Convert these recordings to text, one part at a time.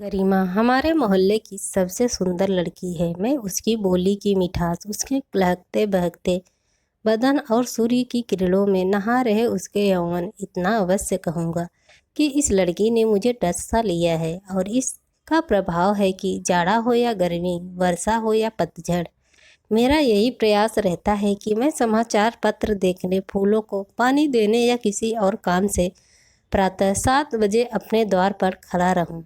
गरिमा हमारे मोहल्ले की सबसे सुंदर लड़की है। मैं उसकी बोली की मिठास, उसके लहकते बहकते बदन और सूर्य की किरणों में नहा रहे उसके यौवन इतना अवश्य कहूँगा कि इस लड़की ने मुझे टच सा लिया है। और इसका प्रभाव है कि जाड़ा हो या गर्मी, वर्षा हो या पतझड़, मेरा यही प्रयास रहता है कि मैं समाचार पत्र देखने, फूलों को पानी देने या किसी और काम से प्रातः 7 बजे अपने द्वार पर खड़ा रहूं।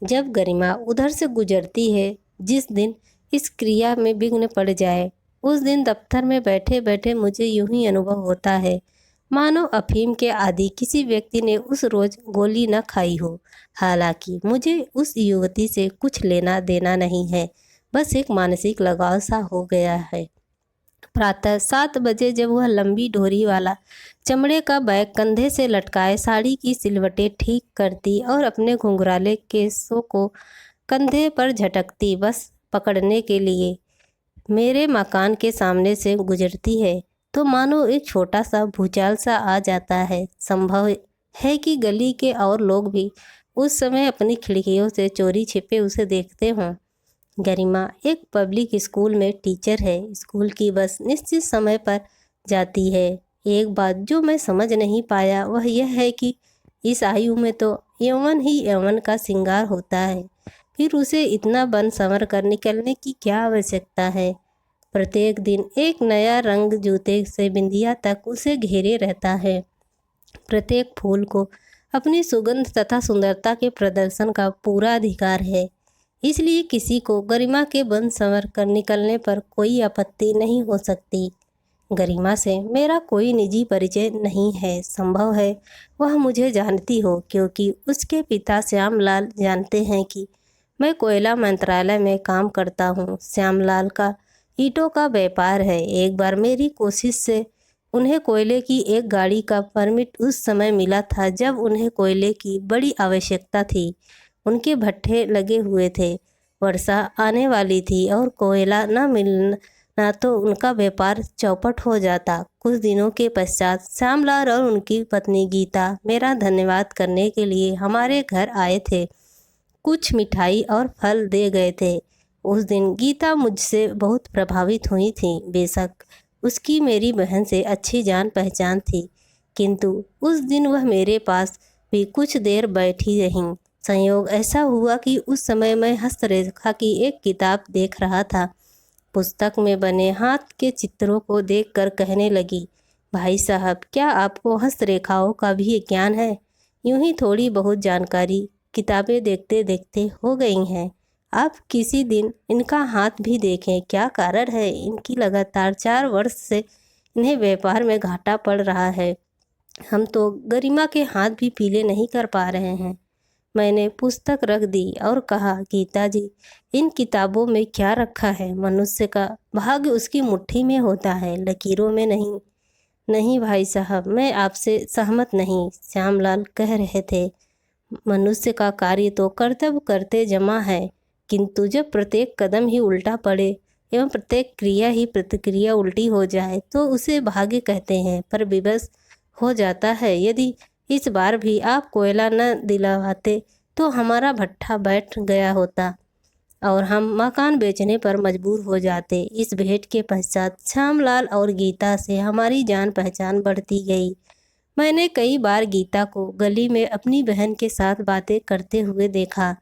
जब गरिमा उधर से गुजरती है, जिस दिन इस क्रिया में विघ्न पड़ जाए, उस दिन दफ्तर में बैठे बैठे मुझे यूं ही अनुभव होता है मानो अफीम के आदि किसी व्यक्ति ने उस रोज गोली न खाई हो। हालांकि मुझे उस युवती से कुछ लेना देना नहीं है, बस एक मानसिक लगाव सा हो गया है। प्रातः 7 बजे जब वह लंबी डोरी वाला चमड़े का बैग कंधे से लटकाए साड़ी की सिलवटें ठीक करती और अपने घुंघराले केसों को कंधे पर झटकती बस पकड़ने के लिए मेरे मकान के सामने से गुजरती है, तो मानो एक छोटा सा भूचाल सा आ जाता है। संभव है कि गली के और लोग भी उस समय अपनी खिड़कियों से चोरी छिपे उसे देखते हों। गरिमा एक पब्लिक स्कूल में टीचर है। स्कूल की बस निश्चित समय पर जाती है। एक बात जो मैं समझ नहीं पाया वह यह है कि इस आयु में तो यौवन ही यौवन का श्रृंगार होता है, फिर उसे इतना बन संवर कर निकलने की क्या आवश्यकता है। प्रत्येक दिन एक नया रंग जूते से बिंदिया तक उसे घेरे रहता है। प्रत्येक फूल को अपनी सुगंध तथा सुंदरता के प्रदर्शन का पूरा अधिकार है। इसलिए किसी को गरिमा के बन संवर कर निकलने पर कोई आपत्ति नहीं हो सकती। गरिमा से मेरा कोई निजी परिचय नहीं है। संभव है वह मुझे जानती हो, क्योंकि उसके पिता श्यामलाल जानते हैं कि मैं कोयला मंत्रालय में काम करता हूँ। श्यामलाल का ईंटों का व्यापार है। एक बार मेरी कोशिश से उन्हें कोयले की एक गाड़ी का परमिट उस समय मिला था जब उन्हें कोयले की बड़ी आवश्यकता थी। उनके भट्ठे लगे हुए थे, वर्षा आने वाली थी और कोयला न मिलना तो उनका व्यापार चौपट हो जाता। कुछ दिनों के पश्चात श्यामलाल और उनकी पत्नी गीता मेरा धन्यवाद करने के लिए हमारे घर आए थे। कुछ मिठाई और फल दे गए थे। उस दिन गीता मुझसे बहुत प्रभावित हुई थी। बेशक उसकी मेरी बहन से अच्छी जान पहचान थी, किंतु उस दिन वह मेरे पास भी कुछ देर बैठी रहीं। संयोग ऐसा हुआ कि उस समय मैं हस्तरेखा की एक किताब देख रहा था। पुस्तक में बने हाथ के चित्रों को देखकर कहने लगी, भाई साहब, क्या आपको हस्तरेखाओं का भी ज्ञान है? यूं ही थोड़ी बहुत जानकारी किताबें देखते देखते हो गई हैं। आप किसी दिन इनका हाथ भी देखें। क्या कारण है? इनकी लगातार 4 वर्ष से इन्हें व्यापार में घाटा पड़ रहा है। हम तो गरिमा के हाथ भी पीले नहीं कर पा रहे हैं। मैंने पुस्तक रख दी और कहा, गीता जी, इन किताबों में क्या रखा है? मनुष्य का भाग्य उसकी मुट्ठी में होता है, लकीरों में नहीं। नहीं भाई साहब, मैं आपसे सहमत नहीं, श्यामलाल कह रहे थे। मनुष्य का कार्य तो कर्तव्य करते जमा है, किंतु जब प्रत्येक कदम ही उल्टा पड़े एवं प्रत्येक क्रिया ही प्रतिक्रिया उल्टी हो जाए तो उसे भाग्य कहते हैं, पर विवश हो जाता है। यदि इस बार भी आप कोयला न दिलवाते तो हमारा भट्ठा बैठ गया होता और हम मकान बेचने पर मजबूर हो जाते। इस भेंट के पश्चात श्यामलाल और गीता से हमारी जान पहचान बढ़ती गई। मैंने कई बार गीता को गली में अपनी बहन के साथ बातें करते हुए देखा,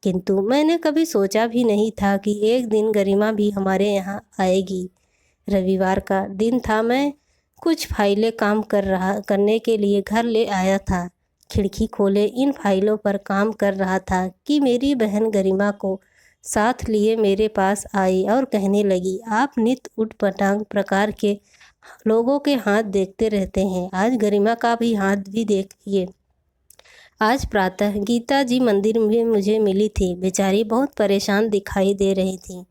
किंतु मैंने कभी सोचा भी नहीं था कि एक दिन गरिमा भी हमारे यहाँ आएगी। रविवार का दिन था। मैं कुछ फाइलें काम करने के लिए घर ले आया था। खिड़की खोले इन फाइलों पर काम कर रहा था कि मेरी बहन गरिमा को साथ लिए मेरे पास आई और कहने लगी, आप नित उटपटांग प्रकार के लोगों के हाथ देखते रहते हैं, आज गरिमा का भी हाथ भी देखिए। आज प्रातः गीता जी मंदिर में मुझे मिली थी। बेचारी बहुत परेशान दिखाई दे रही थी।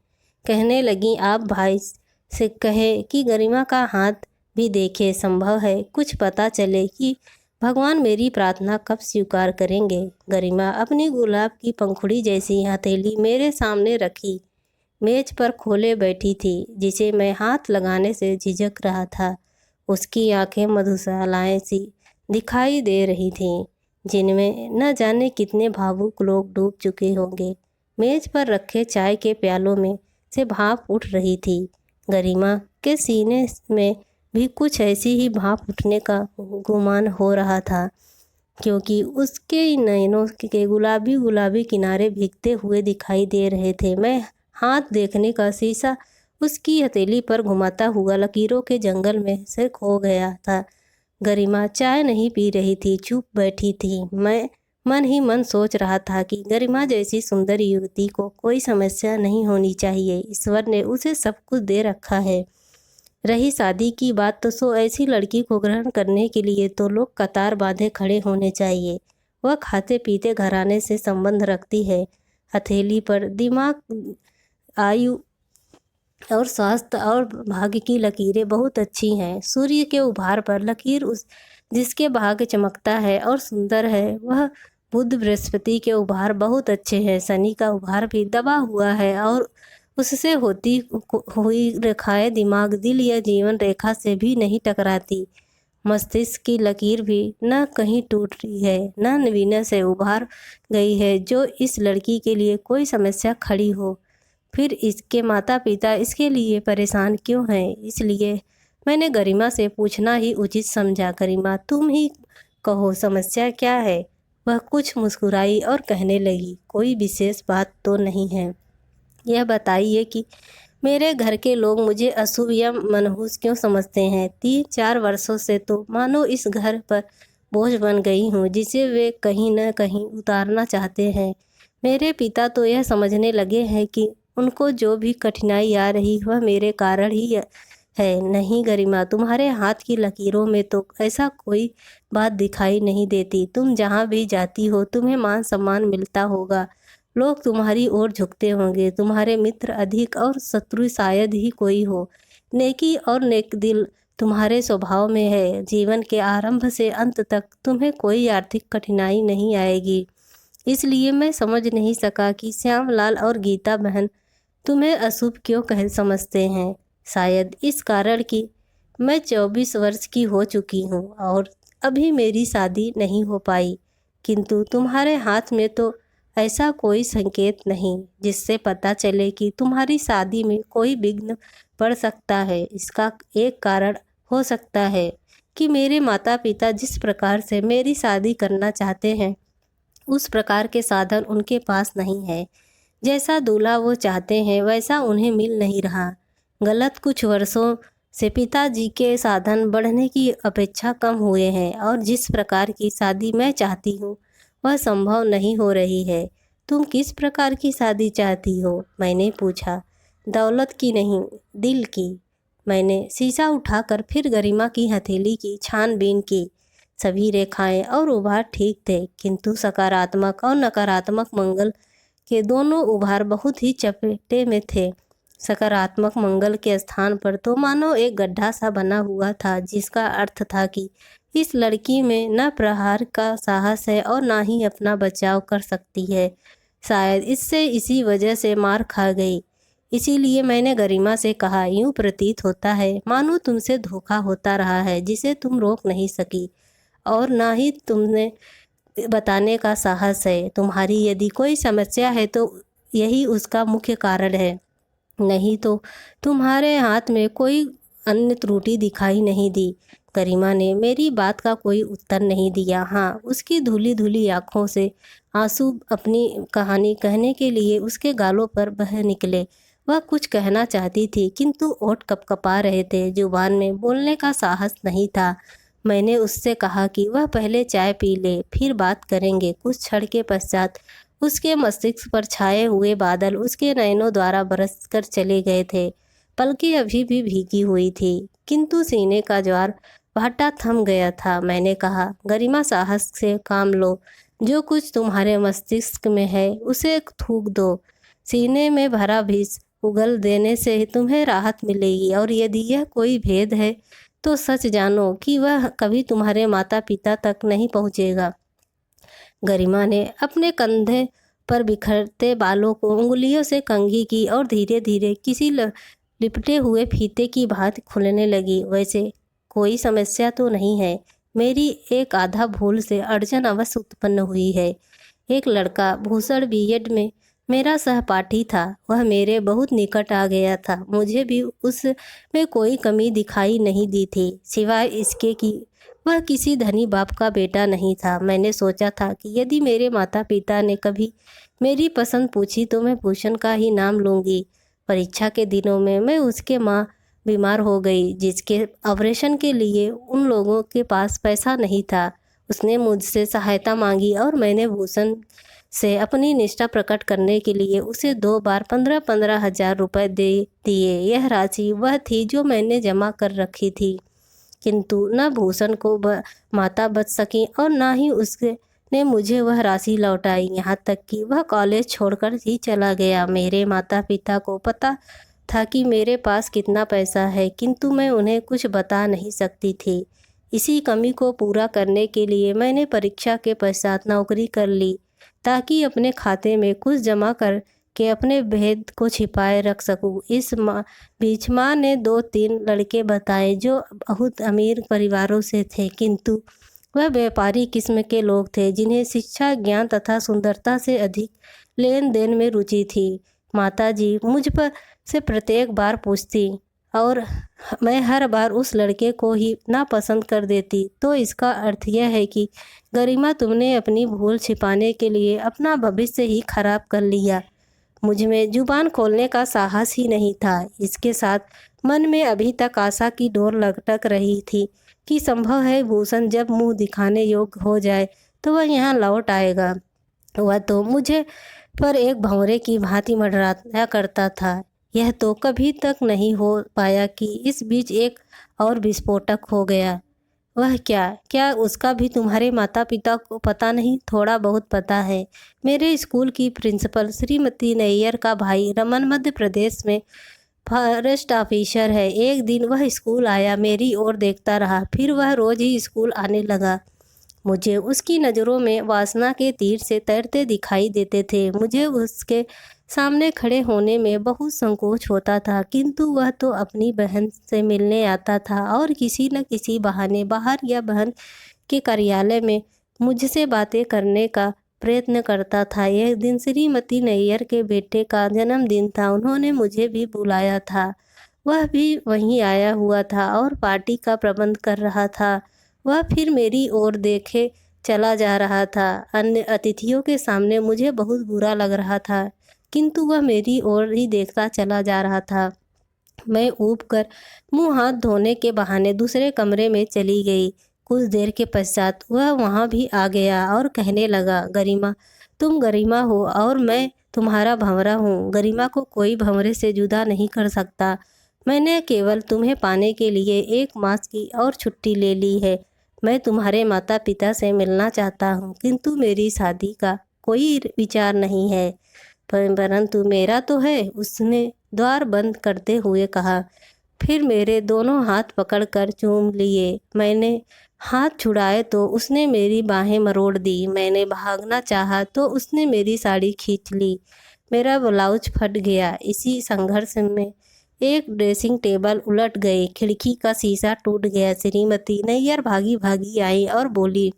कहने लगी, आप भाई से कहे कि गरिमा का हाथ भी देखे, संभव है कुछ पता चले कि भगवान मेरी प्रार्थना कब स्वीकार करेंगे। गरिमा अपनी गुलाब की पंखुड़ी जैसी हथेली मेरे सामने रखी मेज पर खोले बैठी थी, जिसे मैं हाथ लगाने से झिझक रहा था। उसकी आंखें मधुशालाएं सी दिखाई दे रही थीं, जिनमें न जाने कितने भावुक लोग डूब चुके होंगे। मेज पर रखे चाय के प्यालों में से भाप उठ रही थी। गरिमा के सीने में भी कुछ ऐसी ही भाप उठने का गुमान हो रहा था, क्योंकि उसके नैनों के गुलाबी गुलाबी किनारे भीगते हुए दिखाई दे रहे थे। मैं हाथ देखने का शीशा उसकी हथेली पर घुमाता हुआ लकीरों के जंगल में से खो गया था। गरिमा चाय नहीं पी रही थी, चुप बैठी थी। मैं मन ही मन सोच रहा था कि गरिमा जैसी सुंदर युवती को कोई समस्या नहीं होनी चाहिए। ईश्वर ने उसे सब कुछ दे रखा है। रही शादी की बात, तो सो ऐसी लड़की को ग्रहण करने के लिए तो लोग कतार बांधे खड़े होने चाहिए। वह खाते पीते घराने से संबंध रखती है। हथेली पर दिमाग, आयु और स्वास्थ्य और भाग्य की लकीरें बहुत अच्छी हैं। सूर्य के उभार पर लकीर उस जिसके भाग्य चमकता है और सुंदर है, वह बुध बृहस्पति के उभार बहुत अच्छे हैं। शनि का उभार भी दबा हुआ है और उससे होती हुई रेखाएं दिमाग, दिल या जीवन रेखा से भी नहीं टकराती। मस्तिष्क की लकीर भी न कहीं टूट रही है, न वीनस से उभार गई है जो इस लड़की के लिए कोई समस्या खड़ी हो। फिर इसके माता पिता इसके लिए परेशान क्यों हैं? इसलिए मैंने गरिमा से पूछना ही उचित समझा। गरिमा, तुम ही कहो, समस्या क्या है? वह कुछ मुस्कुराई और कहने लगी, कोई विशेष बात तो नहीं है। यह बताइए कि मेरे घर के लोग मुझे अशुभ या मनहूस क्यों समझते हैं? 3-4 वर्षों से तो मानो इस घर पर बोझ बन गई हूँ, जिसे वे कहीं न कहीं उतारना चाहते हैं। मेरे पिता तो यह समझने लगे हैं कि उनको जो भी कठिनाई आ रही वह मेरे कारण ही है। नहीं गरिमा, तुम्हारे हाथ की लकीरों में तो ऐसा कोई बात दिखाई नहीं देती। तुम जहाँ भी जाती हो तुम्हें मान सम्मान मिलता होगा, लोग तुम्हारी ओर झुकते होंगे। तुम्हारे मित्र अधिक और शत्रु शायद ही कोई हो। नेकी और नेक दिल तुम्हारे स्वभाव में है। जीवन के आरंभ से अंत तक तुम्हें कोई आर्थिक कठिनाई नहीं आएगी। इसलिए मैं समझ नहीं सका कि श्यामलाल और गीता बहन तुम्हें अशुभ क्यों कह समझते हैं। शायद इस कारण कि मैं 24 वर्ष की हो चुकी हूँ और अभी मेरी शादी नहीं हो पाई, किंतु तुम्हारे हाथ में तो ऐसा कोई संकेत नहीं जिससे पता चले कि तुम्हारी शादी में कोई विघ्न पड़ सकता है। इसका एक कारण हो सकता है कि मेरे माता पिता जिस प्रकार से मेरी शादी करना चाहते हैं उस प्रकार के साधन उनके पास नहीं है। जैसा दूल्हा वो चाहते हैं वैसा उन्हें मिल नहीं रहा। गलत कुछ वर्षों से पिताजी के साधन बढ़ने की अपेक्षा कम हुए हैं और जिस प्रकार की शादी मैं चाहती हूँ वह संभव नहीं हो रही है। तुम किस प्रकार की शादी चाहती हो? मैंने पूछा। दौलत की नहीं, दिल की। मैंने शीशा उठाकर फिर गरिमा की हथेली की छानबीन की। सभी रेखाएं और उभार ठीक थे, किंतु सकारात्मक और नकारात्मक मंगल के दोनों उभार बहुत ही चपेटे में थे। सकारात्मक मंगल के स्थान पर तो मानो एक गड्ढा सा बना हुआ था, जिसका अर्थ था कि इस लड़की में न प्रहार का साहस है और ना ही अपना बचाव कर सकती है। शायद इससे इसी वजह से मार खा गई। इसीलिए मैंने गरिमा से कहा, यूं प्रतीत होता है मानो तुमसे धोखा होता रहा है जिसे तुम रोक नहीं सकी और ना ही तुमने बताने का साहस है। तुम्हारी यदि कोई समस्या है तो यही उसका मुख्य कारण है, नहीं तो तुम्हारे हाथ में कोई अन्य त्रुटि दिखाई नहीं दी। गरिमा ने मेरी बात का कोई उत्तर नहीं दिया। हाँ, उसकी धुली धुली आँखों से आंसू अपनी कहानी कहने के लिए उसके गालों पर बह निकले। वह कुछ कहना चाहती थी, किंतु ओठ कपकपा रहे थे, जुबान में बोलने का साहस नहीं था। मैंने उससे कहा कि वह पहले चाय पी ले, फिर बात करेंगे। कुछ क्षण के पश्चात उसके मस्तिष्क पर छाए हुए बादल उसके नयनों द्वारा बरस कर चले गए थे। पलकें अभी भी भीगी हुई थी, किंतु सीने का ज्वार भाटा थम गया था। मैंने कहा, गरिमा, साहस से काम लो। जो कुछ तुम्हारे मस्तिष्क में है उसे थूक दो। सीने में भरा विष उगल देने से तुम्हें राहत मिलेगी, और यदि यह कोई भेद है तो सच जानो कि वह कभी तुम्हारे माता पिता तक नहीं पहुँचेगा। गरिमा ने अपने कंधे पर बिखरते बालों को उंगलियों से कंघी की और धीरे धीरे किसी लिपटे हुए फीते की भांति खुलने लगी। वैसे कोई समस्या तो नहीं है, मेरी एक आधा भूल से अड़चन अवश्य उत्पन्न हुई है। एक लड़का भूषण बीएड में मेरा सहपाठी था। वह मेरे बहुत निकट आ गया था। मुझे भी उसमें कोई कमी दिखाई नहीं दी थी, सिवाय इसके कि वह किसी धनी बाप का बेटा नहीं था। मैंने सोचा था कि यदि मेरे माता पिता ने कभी मेरी पसंद पूछी तो मैं भूषण का ही नाम लूँगी। परीक्षा के दिनों में मैं उसके माँ बीमार हो गई, जिसके ऑपरेशन के लिए उन लोगों के पास पैसा नहीं था। उसने मुझसे सहायता मांगी और मैंने भूषण से अपनी निष्ठा प्रकट करने के लिए उसे 2 बार 15-15 हजार रुपये दे दिए। यह राशि वह थी जो मैंने जमा कर रखी थी। किंतु न भूषण को माता बच सकी और न ही उसके ने मुझे वह राशि लौटाई। यहाँ तक कि वह कॉलेज छोड़कर ही चला गया। मेरे माता पिता को पता था कि मेरे पास कितना पैसा है, किंतु मैं उन्हें कुछ बता नहीं सकती थी। इसी कमी को पूरा करने के लिए मैंने परीक्षा के पश्चात नौकरी कर ली, ताकि अपने खाते में कुछ जमा कर के अपने भेद को छिपाए रख सकूं। इस बीच माँ ने 2-3 लड़के बताए जो बहुत अमीर परिवारों से थे, किंतु वह व्यापारी किस्म के लोग थे, जिन्हें शिक्षा, ज्ञान तथा सुंदरता से अधिक लेन देन में रुचि थी। माताजी मुझ पर से प्रत्येक बार पूछती और मैं हर बार उस लड़के को ही नापसंद कर देती। तो इसका अर्थ यह है कि गरिमा, तुमने अपनी भूल छिपाने के लिए अपना भविष्य ही खराब कर लिया। मुझ में जुबान खोलने का साहस ही नहीं था। इसके साथ मन में अभी तक आशा की डोर लटक रही थी कि संभव है भूषण जब मुंह दिखाने योग्य हो जाए तो वह यहाँ लौट आएगा। वह तो मुझे पर एक भंवरे की भांति मंडराया करता था। यह तो कभी तक नहीं हो पाया कि इस बीच एक और विस्फोटक हो गया। वह क्या उसका भी तुम्हारे माता पिता को पता नहीं? थोड़ा बहुत पता है। मेरे स्कूल की प्रिंसिपल श्रीमती नैयर का भाई रमन मध्य प्रदेश में फॉरेस्ट ऑफिसर है। एक दिन वह स्कूल आया, मेरी ओर देखता रहा, फिर वह रोज ही स्कूल आने लगा। मुझे उसकी नज़रों में वासना के तीर से तैरते दिखाई देते थे। मुझे उसके सामने खड़े होने में बहुत संकोच होता था, किंतु वह तो अपनी बहन से मिलने आता था और किसी न किसी बहाने बाहर या बहन के कार्यालय में मुझसे बातें करने का प्रयत्न करता था। एक दिन श्रीमती नैयर के बेटे का जन्मदिन था। उन्होंने मुझे भी बुलाया था। वह भी वहीं आया हुआ था और पार्टी का प्रबंध कर रहा था। वह फिर मेरी ओर देखे चला जा रहा था। अन्य अतिथियों के सामने मुझे बहुत बुरा लग रहा था, किंतु वह मेरी ओर ही देखता चला जा रहा था। मैं ऊब कर मुंह हाथ धोने के बहाने दूसरे कमरे में चली गई। कुछ देर के पश्चात वह वहाँ भी आ गया और कहने लगा, गरिमा, तुम गरिमा हो और मैं तुम्हारा भंवरा हूँ। गरिमा को कोई भंवरे से जुदा नहीं कर सकता। मैंने केवल तुम्हें पाने के लिए 1 मास की और छुट्टी ले ली है। मैं तुम्हारे माता पिता से मिलना चाहता हूँ, किंतु मेरी शादी का कोई विचार नहीं है। परंतु मेरा तो है, उसने द्वार बंद करते हुए कहा। फिर मेरे दोनों हाथ पकड़कर चूम लिए। मैंने हाथ छुड़ाए तो उसने मेरी बाहें मरोड़ दी। मैंने भागना चाहा तो उसने मेरी साड़ी खींच ली। मेरा ब्लाउज फट गया। इसी संघर्ष में एक ड्रेसिंग टेबल उलट गई, खिड़की का शीशा टूट गया। श्रीमती नैयर भागी भागी आई और बोली,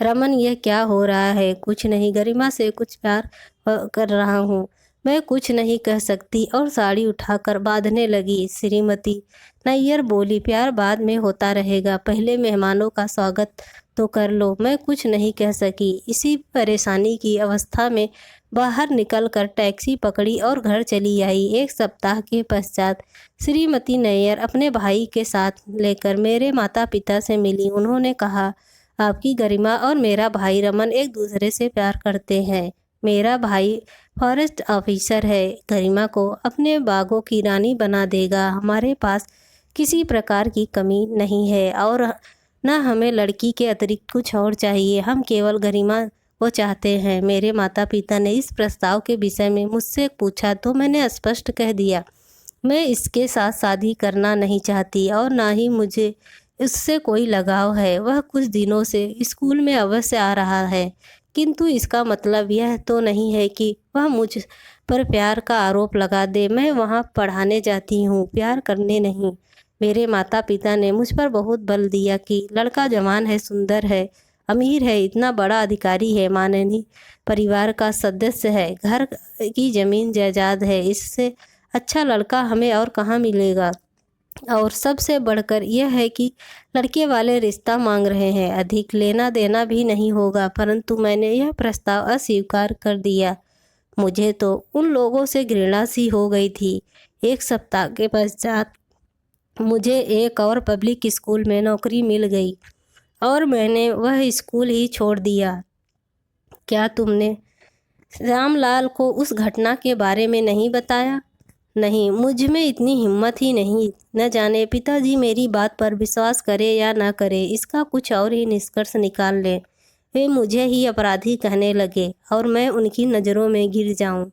रमन, यह क्या हो रहा है? कुछ नहीं, गरिमा से कुछ प्यार कर रहा हूँ। मैं कुछ नहीं कह सकती और साड़ी उठाकर बांधने लगी। श्रीमती नैयर बोली, प्यार बाद में होता रहेगा, पहले मेहमानों का स्वागत तो कर लो। मैं कुछ नहीं कह सकी। इसी परेशानी की अवस्था में बाहर निकलकर टैक्सी पकड़ी और घर चली आई। 1 सप्ताह के पश्चात श्रीमती नैयर अपने भाई के साथ लेकर मेरे माता पिता से मिली। उन्होंने कहा, आपकी गरिमा और मेरा भाई रमन एक दूसरे से प्यार करते हैं। मेरा भाई फॉरेस्ट ऑफिसर है, गरिमा को अपने बागों की रानी बना देगा। हमारे पास किसी प्रकार की कमी नहीं है और न हमें लड़की के अतिरिक्त कुछ और चाहिए। हम केवल गरिमा को चाहते हैं। मेरे माता पिता ने इस प्रस्ताव के विषय में मुझसे पूछा तो मैंने स्पष्ट कह दिया, मैं इसके साथ शादी करना नहीं चाहती और ना ही मुझे उससे कोई लगाव है। वह कुछ दिनों से स्कूल में अवश्य आ रहा है, किंतु इसका मतलब यह तो नहीं है कि वह मुझ पर प्यार का आरोप लगा दे। मैं वहाँ पढ़ाने जाती हूँ, प्यार करने नहीं। मेरे माता पिता ने मुझ पर बहुत बल दिया कि लड़का जवान है, सुंदर है, अमीर है, इतना बड़ा अधिकारी है, माननीय परिवार का सदस्य है, घर की ज़मीन जायदाद है, इससे अच्छा लड़का हमें और कहाँ मिलेगा। और सबसे बढ़कर यह है कि लड़के वाले रिश्ता मांग रहे हैं, अधिक लेना देना भी नहीं होगा। परंतु मैंने यह प्रस्ताव अस्वीकार कर दिया। मुझे तो उन लोगों से घृणा सी हो गई थी। एक सप्ताह के पश्चात मुझे एक और पब्लिक स्कूल में नौकरी मिल गई और मैंने वह स्कूल ही छोड़ दिया। क्या तुमने रामलाल को उस घटना के बारे में नहीं बताया? नहीं, मुझ में इतनी हिम्मत ही नहीं। न जाने पिताजी मेरी बात पर विश्वास करे या ना करे, इसका कुछ और ही निष्कर्ष निकाल लें। वे मुझे ही अपराधी कहने लगे और मैं उनकी नज़रों में गिर जाऊं।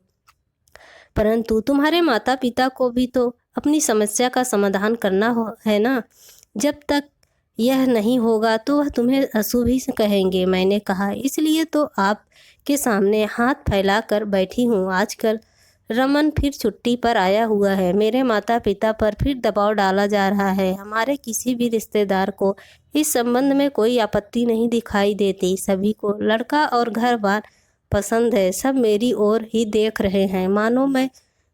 परंतु तुम्हारे माता पिता को भी तो अपनी समस्या का समाधान करना है ना। जब तक यह नहीं होगा तो वह तुम्हें अशुभ ही कहेंगे। मैंने कहा, इसलिए तो आपके सामने हाथ फैलाकर बैठी हूँ। आजकल रमन फिर छुट्टी पर आया हुआ है। मेरे माता पिता पर फिर दबाव डाला जा रहा है। हमारे किसी भी रिश्तेदार को इस संबंध में कोई आपत्ति नहीं दिखाई देती। सभी को लड़का और घर बार पसंद है। सब मेरी ओर ही देख रहे हैं, मानो मैं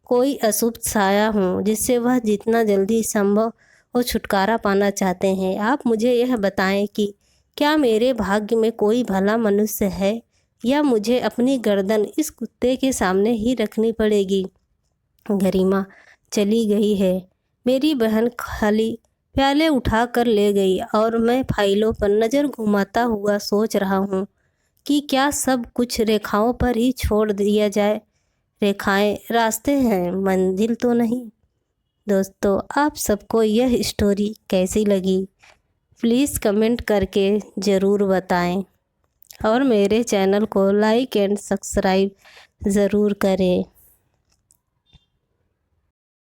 कोई अशुभ साया हूँ जिससे वह जितना जल्दी संभव वो छुटकारा पाना चाहते हैं। आप मुझे यह बताएं कि क्या मेरे भाग्य में कोई भला मनुष्य है या मुझे अपनी गर्दन इस कुत्ते के सामने ही रखनी पड़ेगी। गरिमा चली गई है। मेरी बहन खाली प्याले उठा कर ले गई और मैं फाइलों पर नज़र घुमाता हुआ सोच रहा हूँ कि क्या सब कुछ रेखाओं पर ही छोड़ दिया जाए। रेखाएं रास्ते हैं, मंजिल तो नहीं। दोस्तों, आप सबको यह स्टोरी कैसी लगी प्लीज़ कमेंट करके ज़रूर बताएं और मेरे चैनल को लाइक एंड सब्सक्राइब ज़रूर करें।